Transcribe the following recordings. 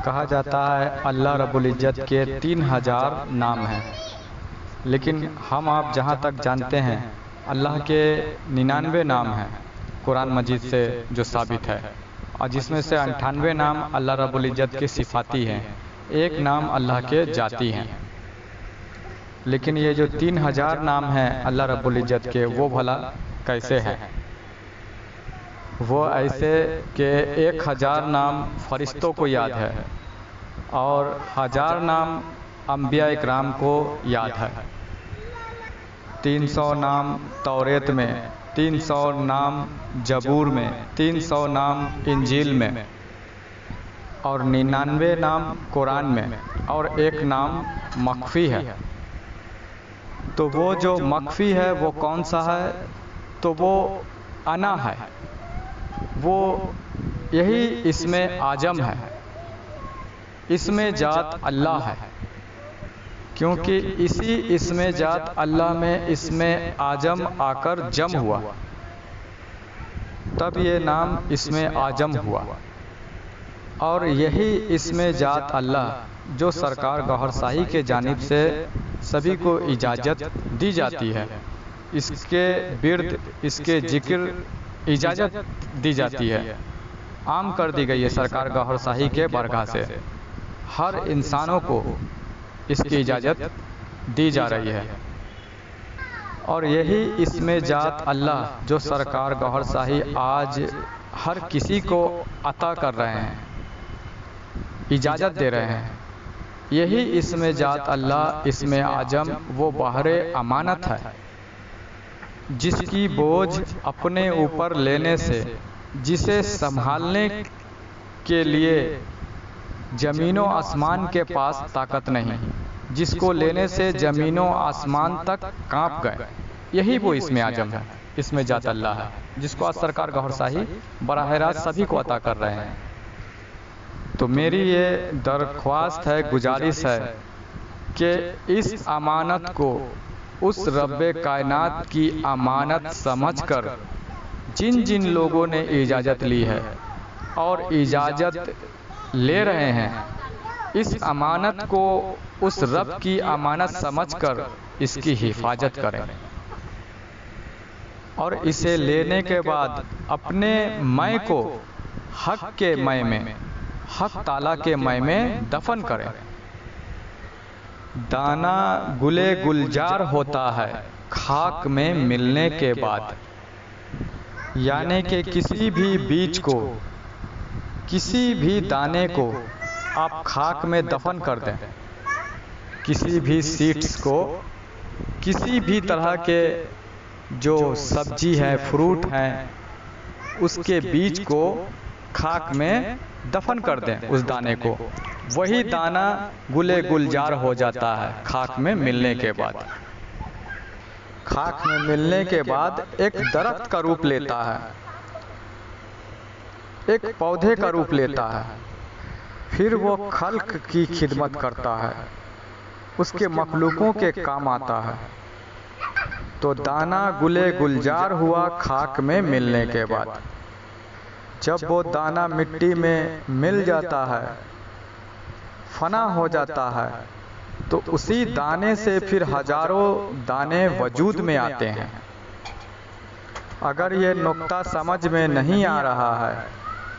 कहा जाता है अल्लाह रब्बुल इज़्ज़त के 3000 नाम हैं, लेकिन हम आप जहाँ तक जानते हैं अल्लाह के 99 नाम हैं कुरान मजीद से जो साबित है, और जिसमें से 98 नाम अल्लाह रब्बुल इज़्ज़त के सिफाती हैं, एक नाम अल्लाह के जाती हैं। लेकिन ये जो 3000 नाम हैं अल्लाह रब्बुल इज़्ज़त के, वो भला कैसे हैं? वो ऐसे कि 1000 नाम फरिश्तों को याद है और 1000 नाम अंबिया इकराम को याद है। 300 नाम तौरेत में, 300 नाम जबूर में, 300 नाम इंजील में, और 99 नाम कुरान में, और एक नाम मख्फी है। तो वो जो मख्फी है वो कौन सा है? तो वो अना है, वो यही इसमें आजम है, इसमें जात अल्लाह है, क्योंकि इसी इसमें जात अल्लाह में इसमें आजम आकर जम हुआ, तब ये नाम इसमें आजम हुआ। और यही इसमें जात अल्लाह जो सरकार गौहर शाही के जानिब से सभी को इजाज़त दी जाती है, इसके बिर्द, इसके जिक्र इजाज़त दी जाती है, आम कर दी गई है सरकार गौहर शाही के बरगाह से, हर इंसानों को इसकी इजाज़त दी जा रही है। और यही इसमें जात अल्लाह जो सरकार गौहर शाही आज हर किसी को अता कर रहे हैं, इजाज़त दे रहे हैं, यही इसमें जात अल्लाह इसमें आजम वो बहरे अमानत है, जिसकी बोझ अपने ऊपर लेने से, जिसे संभालने के लिए ज़मीनों आसमान के पास ताकत नहीं, जिसको लेने से ज़मीनों आसमान तक कांप गए, यही वो इसमें आजम है, इसमें जात अल्लाह है, जिसको आज सरकार गौहर शाही बराह रास्त सभी को अता कर रहे हैं। तो मेरी ये दरख्वास्त है, गुजारिश है कि इस अमानत को उस रब्बे कायनात की अमानत समझकर जिन जिन लोगों ने इजाज़त ली है और इजाज़त ले रहे हैं, इस अमानत को उस रब की अमानत समझकर इसकी हिफाजत करें, और इसे लेने के बाद अपने मैं को हक के मैं में, हक ताला के मैं में दफन करें। दाना गुले गुलजार होता है खाक में मिलने के बाद, यानी कि किसी भी बीज को, किसी भी दाने को आप खाक में दफन कर दें, किसी भी सीड्स को, किसी भी तरह के जो सब्जी है, फ्रूट हैं, उसके बीज को खाक में दफन कर दें, उस दाने को, वही दाना गुले गुलजार हो जाता है खाक में मिलने के बाद। खाक में मिलने के बाद एक दरख्त का रूप लेता है, एक पौधे का रूप लेता है, फिर वो खल्क की खिदमत करता है, उसके मखलूकों के काम आता है। तो दाना गुले गुलजार हुआ खाक में मिलने के बाद, जब वो दाना मिट्टी में मिल जाता है, फना हो जाता है, तो उसी दाने से फिर हजारों दाने वजूद में आते हैं। अगर ये नुक्ता समझ में नहीं आ रहा है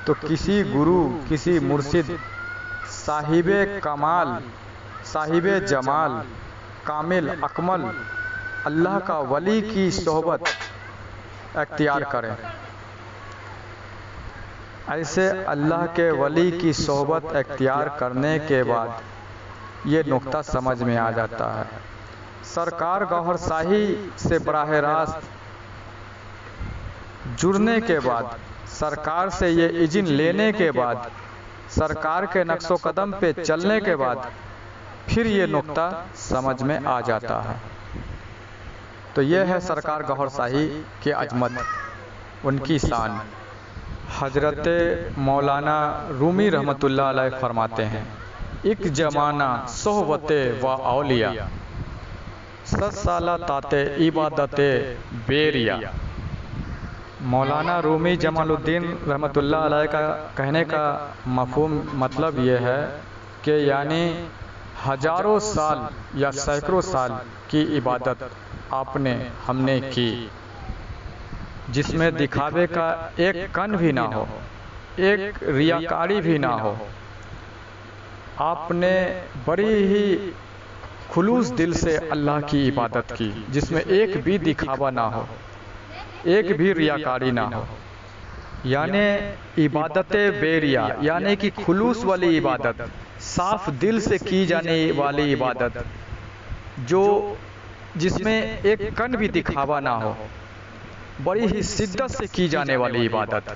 तो किसी गुरु, किसी मुर्शिद, साहिबे कमाल, साहिबे जमाल, कामिल अकमल अल्लाह का वली की सोहबत अख्तियार करें। ऐसे अल्लाह के वली की सोहबत अख्तियार करने के बाद ये नुक्ता समझ में आ जाता है। सरकार गौहर शाही से बराह रास्त जुड़ने के बाद, सरकार से ये इज़्न लेने के बाद, सरकार के नक्शो कदम पे चलने के बाद, फिर ये नुक्ता समझ में आ जाता है। तो ये है सरकार गौहर शाही की अजमत, उनकी शान। हजरत मौलाना रूमी रहमतुल्लाह अलैह फरमाते हैं, एक जमाना सोहबते व औलिया, 7 साला ताते इबादते बेरिया। मौलाना रूमी जमालुद्दीन रहमतुल्लाह अलैह का कहने का मफहूम मतलब ये है कि यानी हजारों साल या सैकड़ों साल की इबादत हमने की, जिसमें दिखावे का एक कण भी ना हो, एक रियाकारी भी ना हो। आपने बड़ी ही खुलूस दिल से अल्लाह की इबादत की, जिसमें एक भी दिखावा ना हो, एक भी रियाकारी ना हो। यानी इबादत बेरिया, यानी कि खुलूस वाली इबादत, साफ दिल से की जाने वाली इबादत, जो जिसमें एक कण भी दिखावा ना हो, बड़ी ही शिद्दत से की जाने वाली इबादत।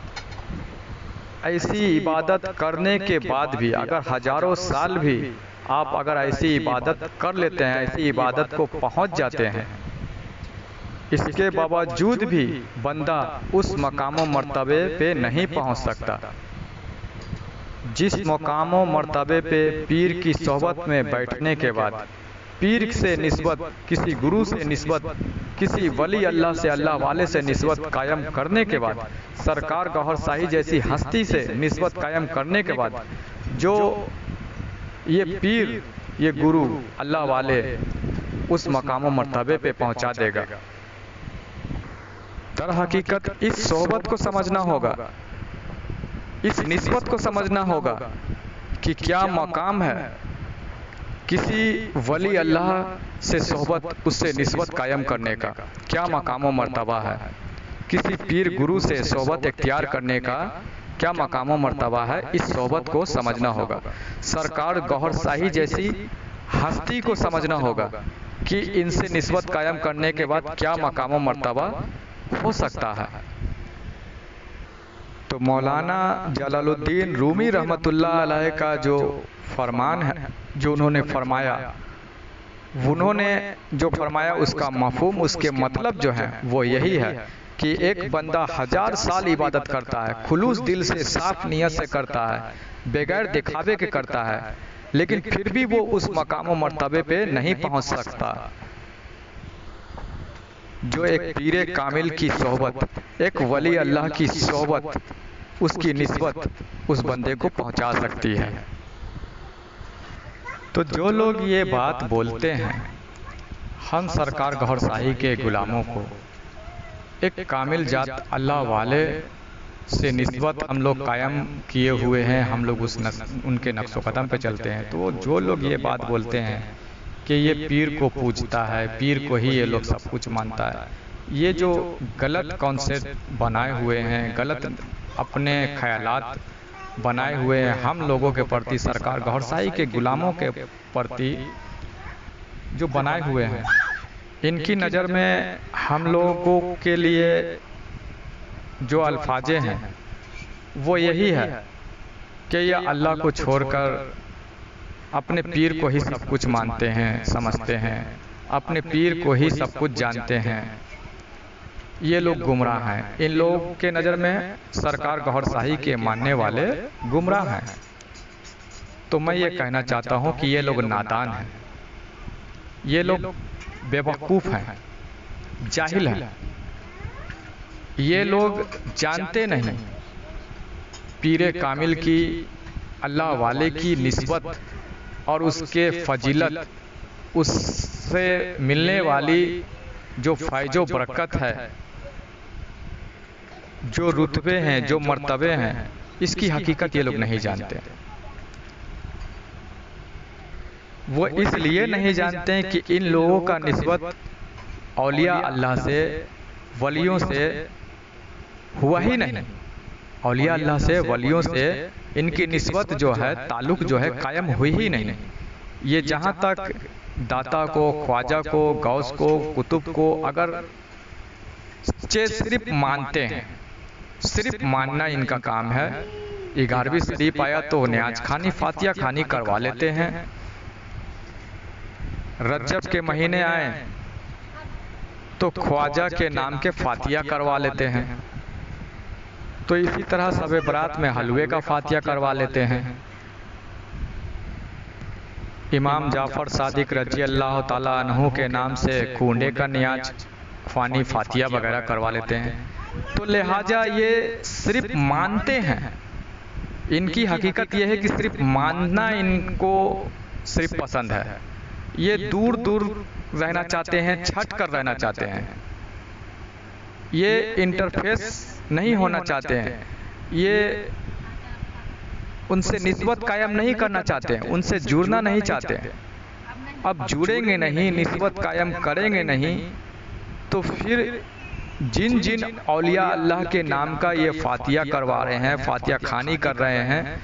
ऐसी इबादत करने के बाद भी अगर हजारों साल भी आप अगर ऐसी इबादत कर लेते हैं, ऐसी इबादत को पहुंच जाते हैं, इसके बावजूद भी बंदा उस मकाम मर्तबे पे नहीं पहुंच सकता जिस मकाम मर्तबे पे पीर की सोहबत में बैठने के बाद, पीर से निस्बत, किसी गुरु से निस्बत, किसी वली अल्लाह से, अल्लाह वाले से निस्बत कायम करने के बाद, सरकार गौहर शाही जैसी हस्ती से निस्बत कायम करने के बाद, जो ये पीर, ये गुरु, अल्लाह वाले उस मकाम मर्तबे पे पहुंचा देगा। दर हकीकत इस सोहबत को समझना होगा, इस निस्बत को समझना होगा कि क्या मकाम है किसी वली अल्लाह से सोहबत, उससे निस्बत कायम करने का क्या मकाम व मर्तबा है, किसी पीर गुरु से सोहबत इख्तियार करने का क्या मकाम व मर्तबा है। इस सोहबत को समझना होगा। सरकार गौहर शाही जैसी हस्ती को समझना होगा कि इनसे निस्बत कायम करने के बाद क्या मकाम व मर्तबा हो सकता है। तो मौलाना जलालुद्दीन रूमी रहमतुल्लाह अलैह का जो फरमान है, जो उन्होंने जो फरमाया उसका मफहूम, उसके मतलब जो है वो यही है कि एक बंदा 1000 साल इबादत करता है, खुलूस दिल से, साफ नियत से करता है, बगैर दिखावे के करता है, लेकिन फिर भी वो उस मकाम मर्तबे पे नहीं पहुंच सकता जो एक पीरे कामिल की सोहबत, एक वली अल्लाह की सोहबत, उसकी निस्बत उस बंदे को पहुंचा सकती है। तो जो लोग ये बात बोलते हैं, हम सरकार गौहर शाही के गुलामों को एक कामिल जात अल्लाह वाले से निस्बत हम लोग कायम किए हुए हैं, हम लोग उनके नक्शो कदम पे चलते हैं, तो जो लोग ये बात बोलते हैं कि ये पीर को पूजता है, पीर को ही ये लोग सब कुछ मानता है, ये जो गलत कॉन्सेप्ट बनाए हुए हैं, गलत अपने ख्यालात बनाए हुए हैं हम लोगों के प्रति, सरकार गौहर शाही के गुलामों के प्रति जो बनाए हुए हैं, इनकी नज़र में हम लोगों के लिए जो अल्फाजे हैं वो यही है कि ये अल्लाह को छोड़कर अपने पीर को ही सब कुछ मानते हैं, समझते हैं, अपने पीर को ही सब कुछ जानते हैं। ये लोग गुमराह हैं। इन लोगों के नज़र में सरकार गौहर शाही के मानने वाले गुमराह हैं। तो मैं ये कहना चाहता हूँ कि ये लोग नादान हैं, ये लोग बेवकूफ़ हैं, जाहिल हैं। ये लोग जानते नहीं पीरे कामिल की, अल्लाह वाले की निस्बत और उसके फजीलत, उससे मिलने वाली जो फ़ायदो बरकत है, जो रुतबे हैं, जो मर्तबे हैं, इसकी हकीकत ये लोग नहीं जानते। वो इसलिए नहीं जानते हैं कि इन लोगों का निस्बत औलिया अल्लाह से, वलियों से हुआ ही नहीं। औलिया अल्लाह से, वलियों से इनकी निस्बत जो है, ताल्लुक़ जो है, कायम हुई ही नहीं। ये जहाँ तक दाता को, ख्वाजा को, गौस को, कुतुब को अगर सिर्फ मानते हैं, सिर्फ मानना इनका काम है। 11वीं शरीफ आया तो न्याज खानी, फातिया खानी करवा लेते हैं। रजब के महीने आए तो ख्वाजा के नाम के फातिया करवा लेते हैं। तो इसी तरह शब बरात में हलवे का फातिया करवा लेते हैं। इमाम जाफ़र सादिक रजी अल्लाह ताला अन्हु के नाम से कूंडे का नियाज, ख्वानी, फातिया वगैरह करवा लेते हैं। तो लिहाजा ये सिर्फ मानते हैं, इनकी हकीकत ये है कि सिर्फ मानना इनको सिर्फ पसंद है। ये दूर दूर रहना चाहते हैं, छट कर रहना चाहते हैं, ये इंटरफेस नहीं होना चाहते हैं, ये उनसे निस्बत कायम नहीं करना चाहते हैं, उनसे जुड़ना नहीं चाहते हैं। अब जुड़ेंगे नहीं, निस्बत कायम करेंगे नहीं, तो फिर जिन जिन औलिया अल्लाह के नाम का ये फातिया करवा रहे हैं, फातिया खानी कर रहे हैं,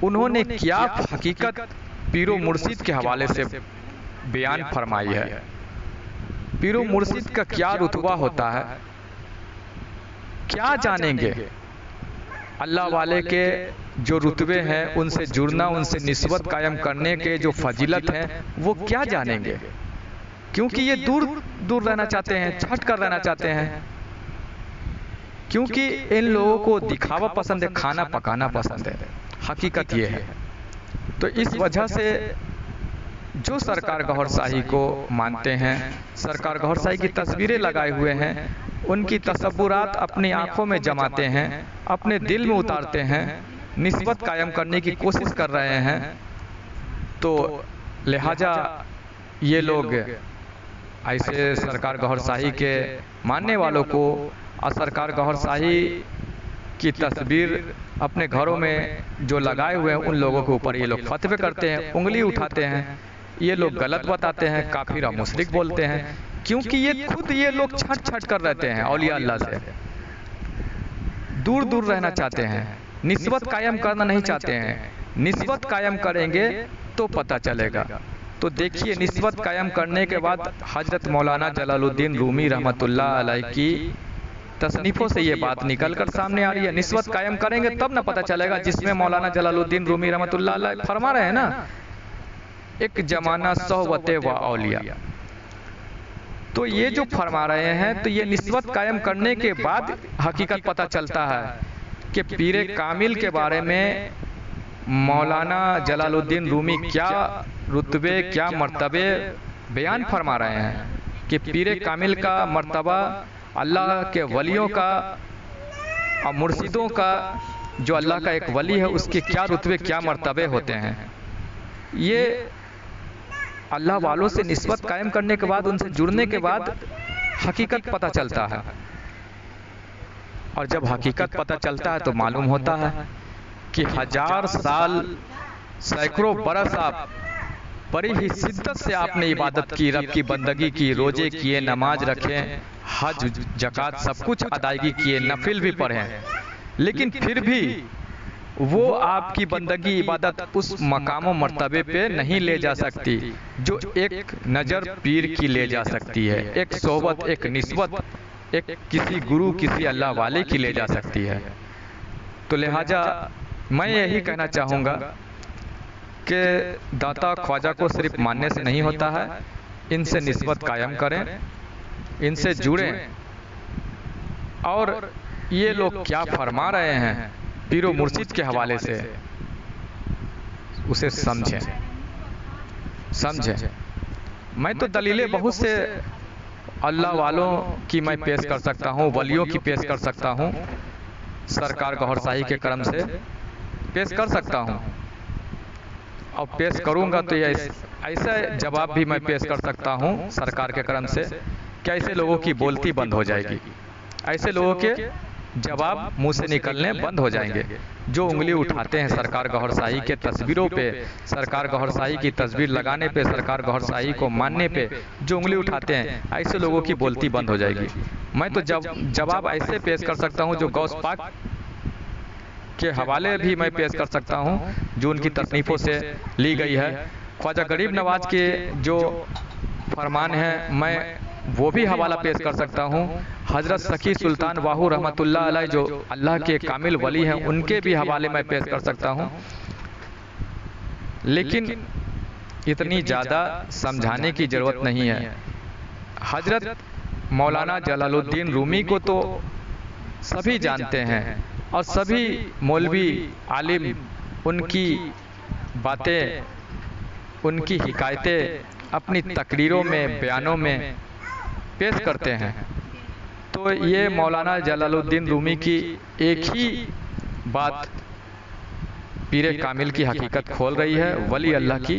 उन्होंने क्या हकीकत पीरो मुर्शिद के हवाले से बयान फरमाई है। पीरो मुर्शिद का क्या रुतबा होता है, क्या जानेंगे। अल्लाह वाले के जो रुतबे हैं, उनसे जुड़ना, उनसे निस्बत कायम करने के जो फजीलत हैं, वो क्या जानेंगे, क्योंकि ये दूर दूर रहना चाहते हैं, छट कर रहना चाहते हैं, क्योंकि इन लोगों को दिखावा पसंद है, खाना पकाना पसंद है। हकीकत ये है। तो इस वजह से जो सरकार गौहर शाही को मानते हैं, सरकार गौहर शाही की तस्वीरें लगाए हुए हैं, उनकी तसव्वुरात अपनी आंखों में जमाते हैं, अपने दिल में उतारते हैं, निस्बत कायम करने की कोशिश कर रहे हैं, तो लिहाजा ये लोग ऐसे सरकार गौहर शाही के मानने वालों को और सरकार गौहर शाही की तस्वीर अपने घरों में जो लगाए हुए हैं, उन लोगों के ऊपर ये लोग फतवे करते हैं, उंगली उठाते हैं, ये लोग गलत बताते हैं, काफिर और मुशरिक बोलते हैं, क्योंकि ये खुद ये लोग छट छट कर रहते हैं, औलिया अल्लाह से दूर दूर रहना चाहते हैं, निस्बत कायम करना नहीं चाहते हैं। निस्बत कायम करेंगे तो पता चलेगा। तो देखिए, निस्बत कायम करने के बाद हजरत मौलाना जलालुद्दीन रूमी रहमतुल्लाह अलैह की तसनीफों से ये बात निकल कर सामने आ रही है। निस्बत कायम करेंगे तब ना पता चलेगा, जिसमें मौलाना जलालुद्दीन रूमी रहमतुल्लाह अलैह फरमा रहे हैं ना, एक जमाना सोहबते व औलिया। तो ये जो फरमा रहे हैं, तो ये निस्बत कायम करने के बाद हकीकत पता चलता है कि पीरे कामिल के बारे में मौलाना जलालुद्दीन रूमी क्या रुतबे, क्या मर्तबे बयान फरमा रहे हैं कि पीरे कामिल का मर्तबा, अल्लाह के वलियों का और मुर्शिदों का, जो अल्लाह का एक वली है, उसके क्या रुतबे, क्या मर्तबे होते हैं। ये अल्लाह वालों से निस्बत कायम करने के बाद, उनसे जुड़ने के बाद हकीकत पता चलता है। और जब हकीकत पता चलता है तो मालूम होता है कि 1000 साल, सैकड़ों बरस आप बड़ी ही शिद्दत से आपने इबादत की, रब की बंदगी की, रोजे किए, नमाज रखे, हज जकात सब कुछ अदायगी किए, नफिल भी पढ़े, लेकिन फिर भी वो आपकी बंदगी इबादत उस मकाम मर्तबे पे नहीं ले जा सकती जो एक नज़र पीर की ले जा सकती है, एक सोहबत, एक निस्बत, एक किसी गुरु, किसी अल्लाह वाले की ले जा सकती है। तो लिहाजा मैं यही कहना चाहूँगा कि दाता ख्वाजा को सिर्फ मानने से नहीं होता है, इनसे निस्बत कायम करें, इनसे जुड़ें, और ये लोग क्या फरमा रहे हैं पीरो मुर्शिद के हवाले से, उसे समझें। मैं तो दलीलें बहुत से अल्लाह वालों की मैं पेश कर सकता हूँ, वलियों की पेश कर सकता हूँ, सरकार गौहर शाही के करम से पेश कर सकता हूँ, और पेश करूँगा तो ये ऐसा जवाब भी मैं पेश कर सकता हूँ सरकार के करम से कि ऐसे लोगों की बोलती बंद हो जाएगी, ऐसे लोगों के जवाब मुंह से निकलने बंद हो जाएंगे। जो उंगली उठाते हैं सरकार गौहर शाही के तस्वीरों पे, सरकार गौहर शाही की तस्वीर लगाने पे, सरकार गौहर शाही को मानने पे जो उंगली उठाते हैं, ऐसे लोगों की बोलती बंद हो जाएगी। मैं तो जवाब ऐसे पेश कर सकता हूँ जो गौस पाक के हवाले भी मैं पेश कर सकता हूँ, जो उनकी तसनीफ़ों से ली गई है। ख्वाजा गरीब नवाज के जो फरमान है, मैं वो भी हवाला पेश कर सकता हूँ। हजरत सखी सुल्तान वाहू रहमतुल्लाह अलैह जो अल्लाह के कामिल वली हैं, उनके भी हवाले मैं पेश कर सकता हूँ। लेकिन इतनी ज़्यादा समझाने की ज़रूरत नहीं है। हजरत मौलाना जलालुद्दीन रूमी को तो सभी जानते हैं, और सभी मौलवी आलिम उनकी बातें, उनकी हिकायतें अपनी तकरीरों में, बयानों में पेश करते हैं। तो तो ये मौलाना जलालुद्दीन रूमी की एक ही बात पीरे कामिल की हकीकत खोल रही है। वली अल्लाह की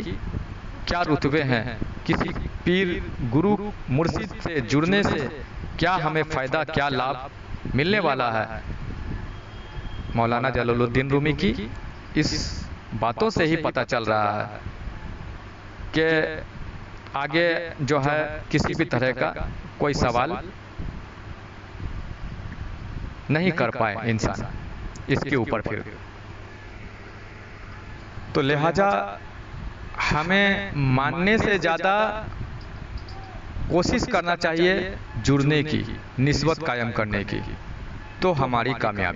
क्या रुतबे हैं, किसी पीर गुरु मुर्शिद से जुड़ने से क्या हमें फ़ायदा, क्या लाभ मिलने वाला है। मौलाना जलालुद्दीन रूमी की इस बातों से ही पता चल रहा है कि आगे जो है किसी भी तरह का कोई सवाल नहीं कर पाए इंसान इसके ऊपर। फिर तो लिहाजा हमें मानने से ज़्यादा कोशिश करना चाहिए जुड़ने की, निस्बत कायम करने की, तो हमारी कामयाबी